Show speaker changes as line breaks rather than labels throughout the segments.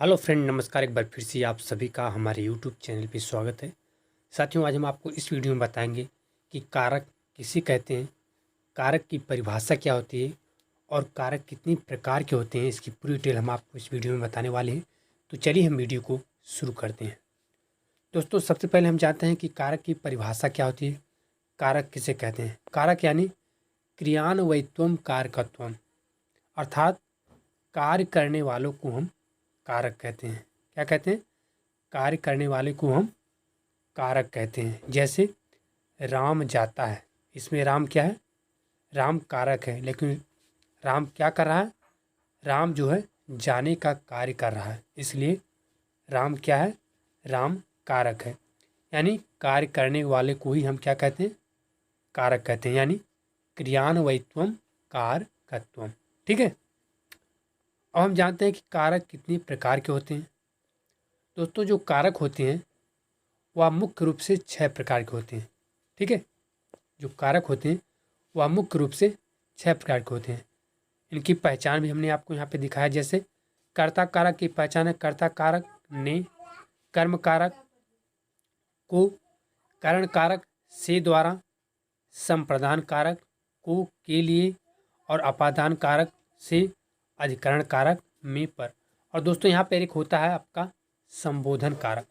Hello friend, नमस्कार। एक बार फिर से आप सभी का हमारे यूट्यूब चैनल पे स्वागत है। साथियों, आज हम आपको इस वीडियो में बताएंगे कि कारक किसे कहते हैं, कारक की परिभाषा क्या होती है और कारक कितनी प्रकार के होते हैं। इसकी पूरी डिटेल हम आपको इस वीडियो में बताने वाले हैं। तो चलिए हम वीडियो को शुरू करते हैं। दोस्तों, सबसे पहले हम जानते हैं कि कारक की परिभाषा क्या होती है। कारक किसे कहते हैं? कारक यानी क्रियान्वयत्वम कारकत्वम, अर्थात कार्य करने वालों को हम कारक कहते हैं। क्या कहते हैं? कार्य करने वाले को हम कारक कहते हैं। जैसे राम जाता है, इसमें राम क्या है? राम कारक है, लेकिन राम क्या कर रहा है? राम जो है जाने का कार्य कर रहा है, इसलिए राम क्या है? राम कारक है। यानी कार्य करने वाले को ही हम क्या कहते हैं? कारक कहते हैं, यानी क्रियान्वयत्वम कारकत्वम। ठीक है। अब हम जानते हैं कि कारक कितनी प्रकार के होते हैं। दोस्तों, जो कारक होते हैं वह मुख्य रूप से 6 प्रकार के होते हैं। ठीक है। जो कारक होते हैं वह मुख्य रूप से 6 प्रकार के होते हैं। इनकी पहचान भी हमने आपको यहाँ पे दिखाया। जैसे कर्ता कारक की पहचान है, कर्ता कारक ने, कर्म कारक को, कारण कारक से द्वारा, संप्रदान कारक को के लिए, और अपादान कारक से, अधिकरण कारक में पर। और दोस्तों, यहाँ पर एक होता है आपका संबोधन कारक,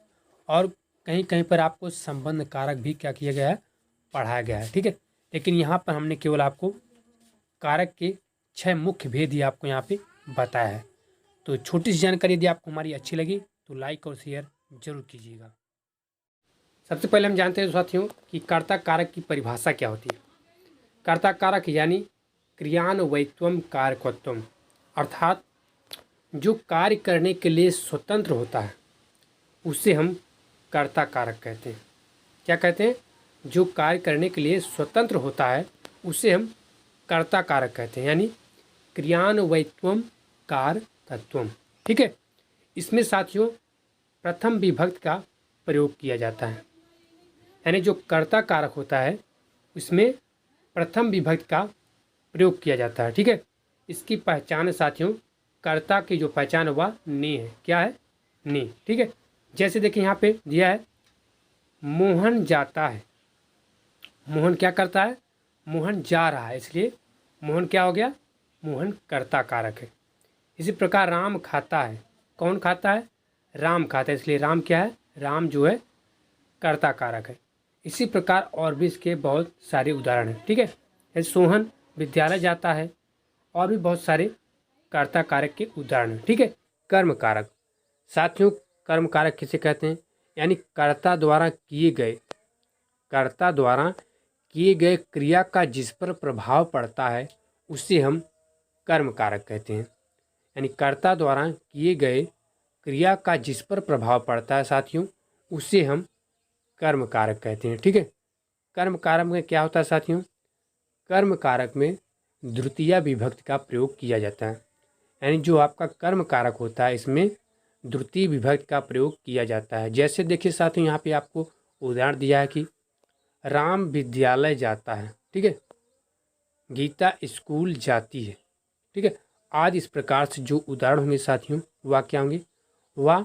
और कहीं कहीं पर आपको संबंध कारक भी क्या किया गया है? पढ़ाया गया है। ठीक है। लेकिन यहाँ पर हमने केवल आपको कारक के 6 मुख्य भेद ही आपको यहाँ पे बताया है। तो छोटी सी जानकारी यदि आपको हमारी अच्छी लगी तो लाइक और शेयर जरूर कीजिएगा। सबसे पहले हम जानते हैं साथियों कि कर्ता कारक की परिभाषा क्या होती है। कर्ता कारक यानी क्रियान्वयत्वम कारकत्वम, अर्थात जो कार्य करने के लिए स्वतंत्र होता है उसे हम कर्ता कारक कहते हैं। क्या कहते हैं? जो कार्य करने के लिए स्वतंत्र होता है उसे हम कर्ता कारक कहते हैं, यानी क्रियान्वयत्वम कारकत्वम। ठीक है। इसमें साथियों प्रथम विभक्त का प्रयोग किया जाता है, यानी जो कर्ता कारक होता है उसमें प्रथम विभक्त का प्रयोग किया जाता है। ठीक है। इसकी पहचान है साथियों, कर्ता की जो पहचान वह ने है। क्या है? ने। ठीक है। जैसे देखिए यहाँ पे दिया है, मोहन जाता है। मोहन क्या करता है? मोहन जा रहा है, इसलिए मोहन क्या हो गया? मोहन कर्ता कारक है। इसी प्रकार राम खाता है। कौन खाता है? राम खाता है, इसलिए राम क्या है? राम जो है कर्ता कारक है। इसी प्रकार और भी इसके बहुत सारे उदाहरण हैं। ठीक है। जैसे सोहन विद्यालय जाता है, और भी बहुत सारे कर्ता कारक के उदाहरण हैं। ठीक है। कर्म कारक साथियों, कर्म कारक किसे कहते हैं? यानी कर्ता द्वारा किए गए क्रिया का जिस पर प्रभाव पड़ता है उसे हम कर्म कारक कहते हैं। यानी कर्ता द्वारा किए गए क्रिया का जिस पर प्रभाव पड़ता है साथियों उसे हम कर्म कारक कहते हैं। ठीक है। कर्म कारक में क्या होता है साथियों? कर्म कारक में द्वितीय विभक्ति का प्रयोग किया जाता है, यानी जो आपका कर्म कारक होता है इसमें द्वितीय विभक्ति का प्रयोग किया जाता है। जैसे देखिए साथियों, यहाँ पे आपको उदाहरण दिया है कि राम विद्यालय जाता है। ठीक है। गीता स्कूल जाती है। ठीक है। आज इस प्रकार से जो उदाहरण होंगे साथियों वह क्या होंगे? वह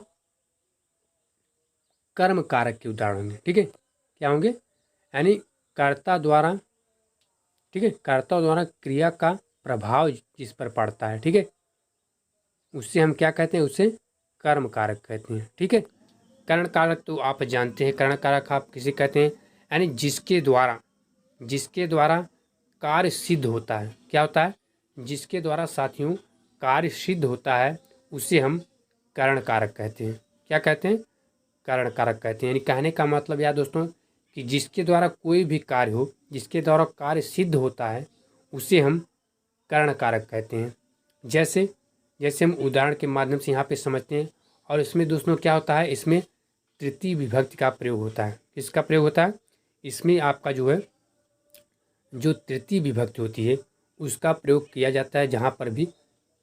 कर्म कारक के उदाहरण होंगे। ठीक है। क्या होंगे? यानी कर्ता द्वारा, ठीक है, कर्ता द्वारा क्रिया का प्रभाव जिस पर पड़ता है, ठीक है, उससे हम क्या कहते हैं? उसे कर्म कारक कहते हैं। ठीक है। करण कारक तो आप जानते हैं, करण कारक आप किसे कहते हैं? यानी जिसके द्वारा कार्य सिद्ध होता है। क्या होता है? जिसके द्वारा साथियों कार्य सिद्ध होता है उसे हम करण कारक कहते हैं। क्या कहते हैं? करण कारक कहते हैं। यानी कहने का मतलब यह दोस्तों कि जिसके द्वारा कोई भी कार्य हो, जिसके द्वारा कार्य सिद्ध होता है उसे हम करण कारक कहते हैं। जैसे हम उदाहरण के माध्यम से यहाँ पे समझते हैं। और इसमें दोस्तों क्या होता है? इसमें तृतीय विभक्ति का प्रयोग होता है। किसका प्रयोग होता है? इसमें आपका जो है जो तृतीय विभक्ति होती है उसका प्रयोग किया जाता है। जहाँ पर भी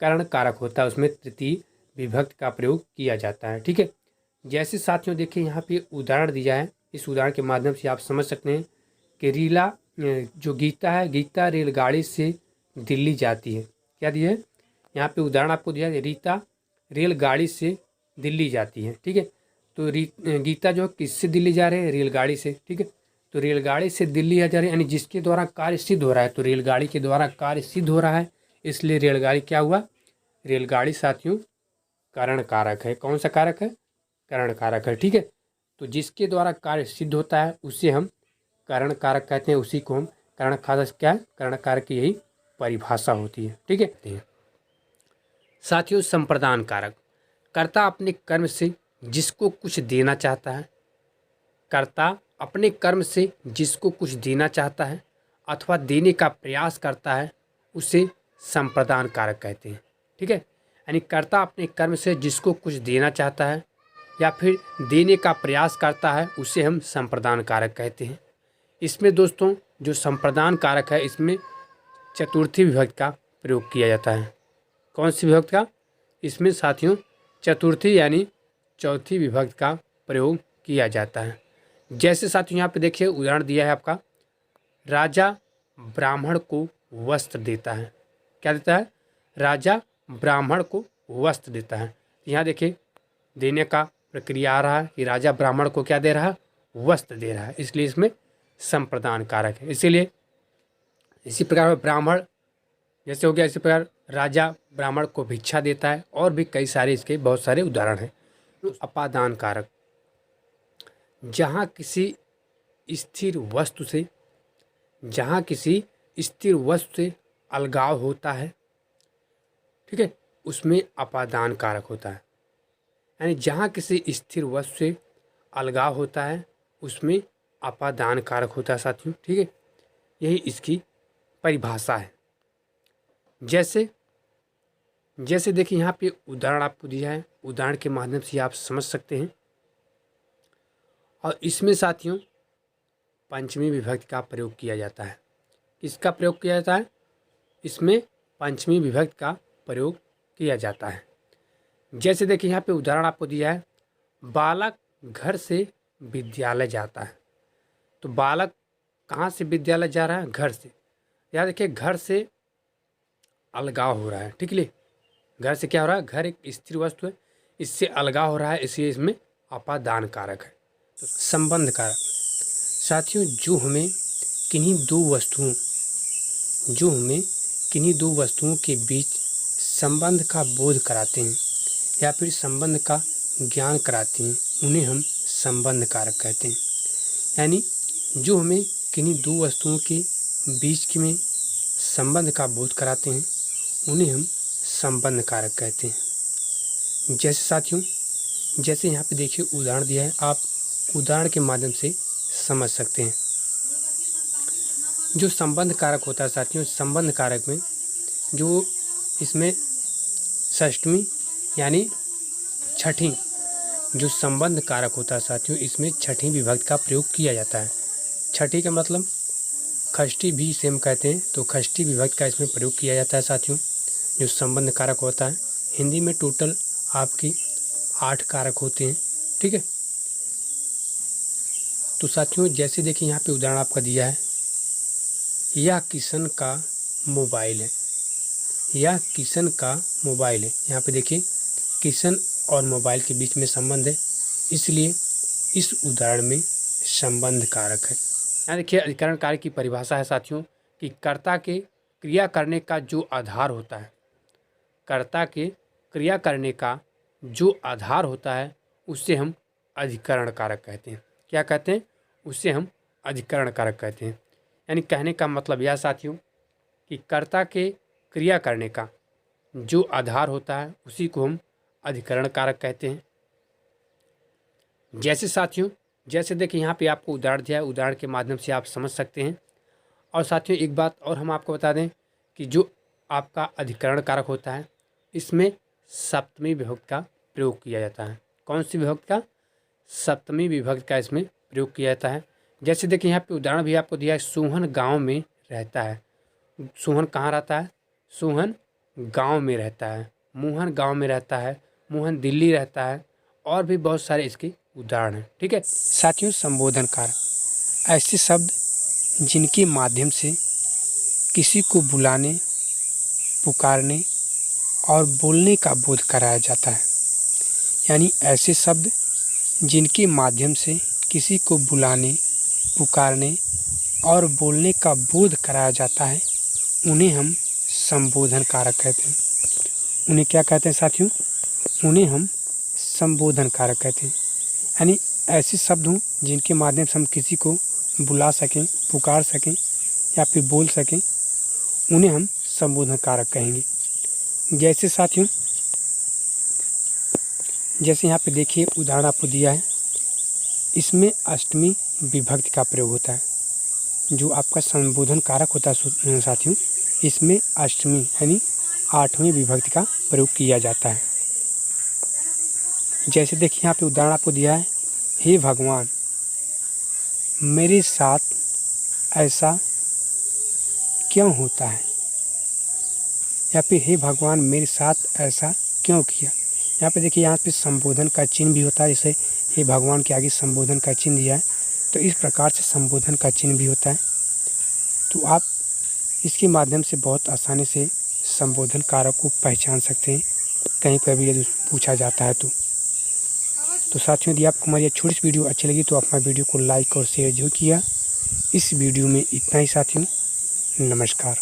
करण कारक होता है उसमें तृतीय विभक्ति का प्रयोग किया जाता है। ठीक है। जैसे साथियों देखिए यहाँ पे उदाहरण दिया है, इस उदाहरण के माध्यम से आप समझ सकते हैं कि जो गीता है, गीता रेलगाड़ी से दिल्ली जाती है। क्या दिया है? यहाँ पे उदाहरण आपको दिया है, रीता रेलगाड़ी से दिल्ली जाती हैं, ठीक है। तो गीता जो है किससे दिल्ली जा रहे हैं? रेलगाड़ी से, ठीक है। तो रेलगाड़ी से दिल्ली जा रहे हैं, यानी जिसके द्वारा कार्य सिद्ध हो रहा है, तो रेलगाड़ी के द्वारा कार्य सिद्ध हो रहा है, इसलिए रेलगाड़ी क्या हुआ? रेलगाड़ी साथियों कारण कारक है। कौन सा कारक है? कारण कारक है, ठीक है। तो जिसके द्वारा कार्य सिद्ध होता है उसे हम कारण कारक कहते हैं, उसी को हम कारण कारक क्या है? कारण कारक की यही परिभाषा होती है, ठीक है। साथियों संप्रदान कारक, कर्ता अपने कर्म से जिसको कुछ देना चाहता है, कर्ता अपने कर्म से जिसको कुछ देना चाहता है अथवा देने का प्रयास करता है उसे संप्रदान कारक कहते हैं, ठीक है। यानी कर्ता अपने कर्म से जिसको कुछ देना चाहता है या फिर देने का प्रयास करता है उसे हम संप्रदान कारक कहते हैं। इसमें दोस्तों जो संप्रदान कारक है इसमें चतुर्थी विभक्ति का प्रयोग किया जाता है। कौन सी विभक्ति का? इसमें साथियों चतुर्थी यानी चौथी विभक्ति का प्रयोग किया जाता है। जैसे साथियों यहाँ पे देखिए उदाहरण दिया है आपका, राजा ब्राह्मण को वस्त्र देता है। क्या देता है? राजा ब्राह्मण को वस्त्र देता है। यहाँ देखिए देने का प्रक्रिया आ रहा है कि राजा ब्राह्मण को क्या दे रहा है? वस्त्र दे रहा है, इसलिए इसमें संप्रदान कारक है। इसीलिए इसी प्रकार ब्राह्मण जैसे हो गया, इसी प्रकार राजा ब्राह्मण को भिक्षा देता है, और भी कई सारे इसके बहुत सारे उदाहरण हैं। अपादान कारक, जहाँ किसी स्थिर वस्तु से अलगाव होता है, ठीक है, उसमें अपादान कारक होता है। यानी जहाँ किसी स्थिर वस्तु से अलगाव होता है उसमें अपादान कारक होता है साथियों, ठीक है। यही इसकी परिभाषा है। जैसे देखिए यहाँ पे उदाहरण आपको दिया है, उदाहरण के माध्यम से आप समझ सकते हैं। और इसमें साथियों पंचमी विभक्ति का प्रयोग किया जाता है। किसका प्रयोग किया जाता है? इसमें पंचमी विभक्ति का प्रयोग किया जाता है। जैसे देखिए यहाँ पे उदाहरण आपको दिया है, बालक घर से विद्यालय जाता है। तो बालक कहाँ से विद्यालय जा रहा है? घर से। यहाँ देखिए घर से अलगाव हो रहा है, ठीक है। घर से क्या हो रहा है? घर एक स्थिर वस्तु है, इससे अलगाव हो रहा है, इसलिए इसमें अपादान कारक है। तो संबंध कारक, साथियों जो हमें किन्हीं दो वस्तुओं के बीच संबंध का बोध कराते हैं या फिर संबंध का ज्ञान कराते हैं उन्हें हम संबंध कारक कहते हैं। यानी जो हमें किन्हीं दो वस्तुओं के बीच में संबंध का बोध कराते हैं उन्हें हम संबंध कारक कहते हैं। जैसे साथियों जैसे यहाँ पे देखिए उदाहरण दिया है, आप उदाहरण के माध्यम से समझ सकते हैं। जो संबंध कारक होता है साथियों, संबंध कारक में जो इसमें षष्टमी यानी छठी जो संबंध कारक होता है साथियों, इसमें छठी विभक्ति का प्रयोग किया जाता है। छठी का मतलब षष्ठी भी इसे हम कहते हैं, तो षष्ठी विभक्ति का इसमें प्रयोग किया जाता है साथियों, जो संबंध कारक होता है। हिंदी में टोटल आपकी 8 कारक होते हैं, ठीक है। तो साथियों जैसे देखिए यहाँ पे उदाहरण आपका दिया है, यह किशन का मोबाइल है। यह किशन का मोबाइल है। यहाँ पे देखिए किशन और मोबाइल के बीच में संबंध है, इसलिए इस उदाहरण में संबंध कारक है। यहाँ देखिए अधिकरण कारक की परिभाषा है साथियों कि कर्ता के क्रिया करने का जो आधार होता है, कर्ता के क्रिया करने का जो आधार होता है उसे हम अधिकरण कारक कहते हैं। क्या कहते हैं? उसे हम अधिकरण कारक कहते हैं। यानी कहने का मतलब यह साथियों कि कर्ता के क्रिया करने का जो आधार होता है उसी को हम अधिकरण कारक कहते हैं। जैसे साथियों जैसे देखिए यहाँ पे आपको उदाहरण दिया है, उदाहरण के माध्यम से आप समझ सकते हैं। और साथियों एक बात और हम आपको बता दें कि जो आपका अधिकरण कारक होता है इसमें सप्तमी विभक्ति का प्रयोग किया जाता है। कौन सी विभक्ति का? सप्तमी विभक्ति का इसमें प्रयोग किया जाता है। जैसे देखिए यहाँ पे उदाहरण भी आपको दिया है, सोहन गांव में रहता है। सोहन कहाँ रहता है? सोहन गांव में रहता है। मोहन गांव में रहता है। मोहन दिल्ली रहता है। और भी बहुत सारे इसके उदाहरण हैं, ठीक है। साथियों संबोधन कारक, ऐसे शब्द जिनके माध्यम से किसी को बुलाने, पुकारने और बोलने का बोध कराया जाता है। यानी ऐसे शब्द जिनके माध्यम से किसी को बुलाने, पुकारने और बोलने का बोध कराया जाता है, उन्हें हम संबोधन कारक कहते हैं। उन्हें क्या कहते हैं साथियों? उन्हें हम संबोधन कारक कहते हैं। यानी ऐसे शब्द हों जिनके माध्यम से हम किसी को बुला सकें, पुकार सकें या फिर बोल सकें, उन्हें हम संबोधन कारक कहेंगे। जैसे साथियों, जैसे यहाँ पे देखिए उदाहरण आपको दिया है, इसमें अष्टमी विभक्ति का प्रयोग होता है। जो आपका संबोधन कारक होता है साथियों, इसमें अष्टमी यानी 8वीं विभक्ति का प्रयोग किया जाता है। जैसे देखिए यहाँ पे उदाहरण आपको दिया है, हे भगवान मेरे साथ ऐसा क्यों होता है, या फिर हे भगवान मेरे साथ ऐसा क्यों किया। यहाँ पे देखिए, यहाँ पे संबोधन का चिन्ह भी होता है। जैसे हे भगवान के आगे संबोधन का चिन्ह दिया है, तो इस प्रकार से संबोधन का चिन्ह भी होता है। तो आप इसके माध्यम से बहुत आसानी से संबोधन कारक को पहचान सकते हैं, कहीं पर भी यदि पूछा जाता है तो साथियों, यदि आपको हमारी छोटी सी वीडियो अच्छी लगी तो आप हमारे वीडियो को लाइक और शेयर जरूर किया। इस वीडियो में इतना ही साथियों, नमस्कार।